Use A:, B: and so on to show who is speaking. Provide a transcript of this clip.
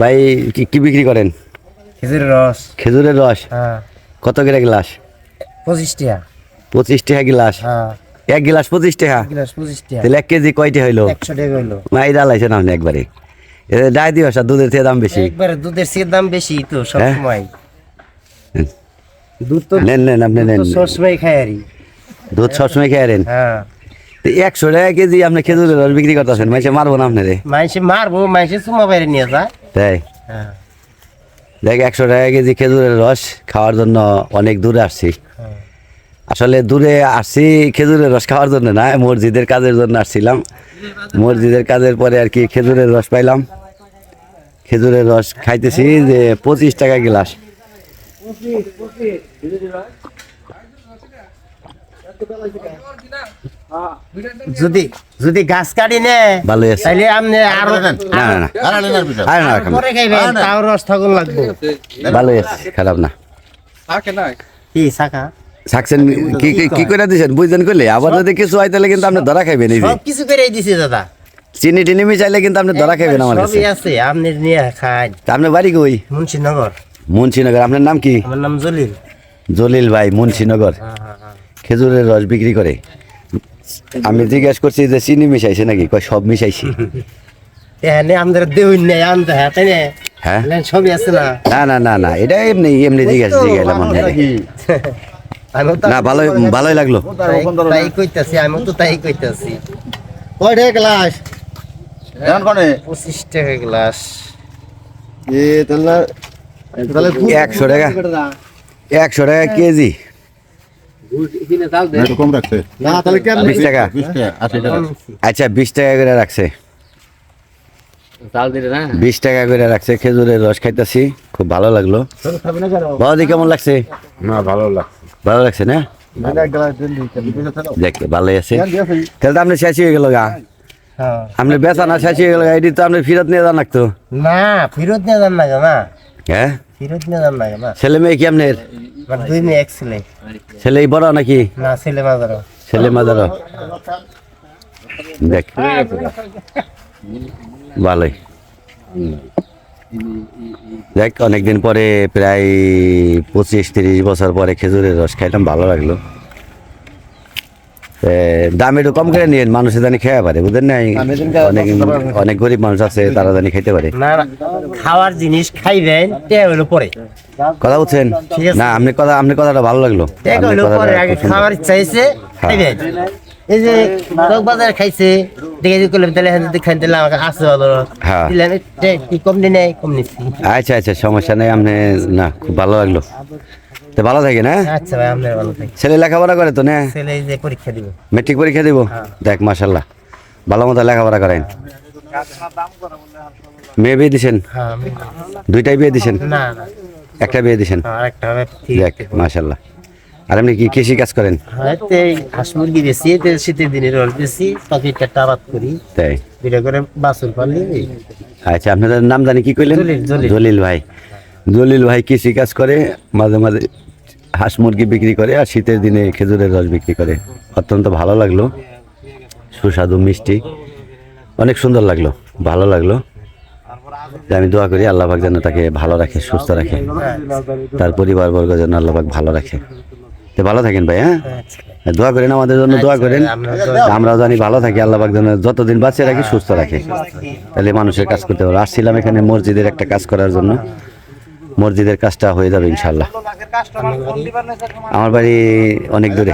A: ভাই কি কি বিক্রি করেন?
B: খেজুরের রস।
A: খেজুরের রস
B: হ্যাঁ,
A: কত করে গ্লাস?
B: 25 টাকা।
A: 25 টাকা গ্লাস।
B: হ্যাঁ,
A: এক গ্লাস 25 টাকা?
B: গ্লাস 25 টাকা।
A: তাহলে 1 কেজি কয়টা হইলো?
B: 100 টাকা হইলো।
A: মাই ডালাইছেন আপনি একবারে। এটা ডাই দিবস আর দুধের থেকে দাম বেশি।
B: একবারে দুধের চেয়ে দাম বেশি তো সব
A: হ্যাঁ?
B: সময়। দুধ তো
A: নেন নেন আপনি নেন।
B: সবসময় খাই আরি।
A: দুধ সবসময় খেয়ে
B: হ্যাঁ,
A: 100 টাকা কেজি আপনি খেজুরের রস বিক্রি করতেছেন, মাইসে মারবো না আপনারে।
B: মাইসে মারবো, মাইসে চুমা বাইরে নিয়ে যায়।
A: তাই
B: হ্যাঁ,
A: দেখ 100 টাকা কেজি খেজুরের রস খাওয়ার জন্য অনেক দূরে আসছি।
B: হ্যাঁ।
A: আসলে দূরে আসছি খেজুরের রস খাওয়ার জন্য না, মসজিদের কাজের জন্য আসছিলাম। মসজিদের কাজের পরে আর কি খেজুরের রস পাইলাম, খেজুরের রস খাইতেছি যে 25 টাকা গ্লাস।
B: যদি যদি গাছ কাটি নে
A: ভালোই আছে।
B: তাহলে আপনি আরো
A: না না না আর না রাখেন না।
B: পরে খাইবেন, তাও রস থাকুন লাগবে।
A: ভালোই আছে, খারাপ না।
B: কি শাখা
A: সাকছেন কি কি কি করে দিছেন বুঝছেন কইলে আবার যদি কিছু হয় তাহলে কিন্তু আপনি ধরা খাইবেন। এই যে
B: সব কিছু করে দিছে দাদা।
A: চিনি টিনি মিশাইলে কিন্তু আপনি ধরা খাইবেন আমার কাছে।
B: সবই আছে, আপনি নিয়ে খান।
A: তা আপনার বাড়ি কই?
B: মুন্সিনগর।
A: মুন্সিনগর। আপনার নাম কি?
B: আমার নাম জলিল।
A: জলিল ভাই, মুন্সিনগর।
B: হ্যাঁ, হ্যাঁ, হ্যাঁ।
A: খেজুরের রস বিক্রি করে। আমি জিজ্ঞেস করছি যে চিনি মিশাইছে নাকি, কয় সব মিশাইছি।
B: এখানে আমাদের দেউন নেই আনতে, হ্যাঁ তাই না?
A: হ্যাঁ
B: সবই আছে না।
A: না না না না এটা এমনি এমনি জিজ্ঞাসলাম আপনাকে।
B: আমি তো
A: না ভালোই ভালোই লাগলো।
B: তাই কইতাছি, আমি তো তাই কইতাছি। কয়টা গ্লাস? 25 টাকা গ্লাস।
A: 100 টাকা 100 টাকা কেজি।
C: কম রাখছে।
B: না তাহলে কেন
A: 20 টাকা।
C: 20 টাকা 80 টাকা।
A: আচ্ছা 20 টাকা করে রাখছে। 20 টাকা করে রাখছে। খেজুরের রস খাইতেছি, খুব ভালো লাগলো। বাবাদি কেমন লাগছে?
C: না ভালো লাগছে।
A: ভালো লাগছে না? দেখ ভালোই আছে। তাহলে তো আপনি শেষ হয়ে গেল গা।
B: হ্যাঁ।
A: আপনি বেচা না শেষ হয়ে গেল গা, এটি তো আপনি ফিরত নিয়ে যান লাগতো।
B: না ফেরত নিয়ে যান না কেন? না
A: হ্যাঁ
B: ফেরত নিয়ে যান না কেন?
A: ছেলে মেয়ে কি আপনার?
B: আমার 2 মেয়ে 1 ছেলে।
A: ছেলে বড় নাকি?
B: না ছেলে মাদারও।
A: ছেলে মাদার। দেখ ভালোই। দেখ অনেকদিন পরে প্রায় 25-30 বছর পরে খেজুরের রস খাইলাম, ভালো লাগলো। দাম একটু কম করে নিন, মানুষে জানি খেয়ে পারে, বুঝলেন না? অনেক অনেক গরিব মানুষ আছে, তারা জানি খাইতে পারে।
B: না না, খাওয়ার জিনিস খাইবেন তে হইলো পরে।
A: কথা বুঝছেন
B: ঠিক আছে।
A: না? আপনি কথাটা ভালো লাগলো।
B: তে
A: আপনি
B: হইলো
A: কথাটা
B: পরে, আগে
A: খুব সুন্দর।
B: খাওয়ার ইচ্ছা হইছে খাইবেন। এই যে চক বাজার খাইছে দেখে যে করলাম তাহলে যদি খাইতে দিলাম আমাকে আছে ভালো।
A: হ্যাঁ।
B: দিলাম কি কম দিনে কম নিচ্ছি।
A: আচ্ছা আচ্ছা সমস্যা নেই। আপনি না খুব ভালো লাগলো। তো ভালো থাকে না?
B: আচ্ছা ভাই, আপনার ভালো থাকি।
A: ছেলে লেখাপড়া করে তো না?
B: ছেলে এই যে পরীক্ষা দিব।
A: মেট্রিক পরীক্ষা দিব? দেখ মাশাল্লাহ, ভালো মতো লেখাপড়া করেন। মেয়ে বিয়ে দিছেন?
B: হ্যাঁ।
A: দুইটাই বিয়ে দিছেন?
B: না না,
A: একটা বিয়ে দিছেন?
B: আরেকটা হবে ঠিক।
A: দেখ মাশাল্লাহ। আর আপনি কি কৃষি কাজ করেন?
B: হয়তো হাঁস মুরগি বেশি, শীতের দিনে রোল বেশি, পাখিটা আবাদ করি।
A: তাই
B: দুইটা করে বাছুর পালি।
A: আচ্ছা, আপনাদের নাম জানি কি কইলেন?
B: জলিল, জলিল।
A: জলিল ভাই। জলিল ভাই কৃষি কাজ করে, মাঝে মাঝে হাঁস মুরগি বিক্রি করে, আর শীতের দিনে খেজুরের রস বিক্রি করে। অত্যন্ত ভালো লাগলো, সুস্বাদু মিষ্টি, অনেক সুন্দর লাগলো, ভালো লাগলো। আমি দোয়া করি আল্লাহ পাক যেন তাকে ভালো রাখে, সুস্থ রাখে, তার পরিবারবর্গ যেন আল্লাহ পাক ভালো রাখে। তো ভালো থাকেন ভাই। হ্যাঁ, দোয়া করেন আমাদের জন্য, দোয়া করেন। আমরাও জানি ভালো থাকি, আল্লাহ পাক যেন যতদিন বাঁচিয়ে রাখি, সুস্থ রাখে, তাহলে মানুষের কাজ করতে পারবো। আসছিলাম এখানে মসজিদের একটা কাজ করার জন্য, মসজিদের কাজটা হয়ে যাবে ইনশাল্লাহ। আমার বাড়ি অনেক দূরে।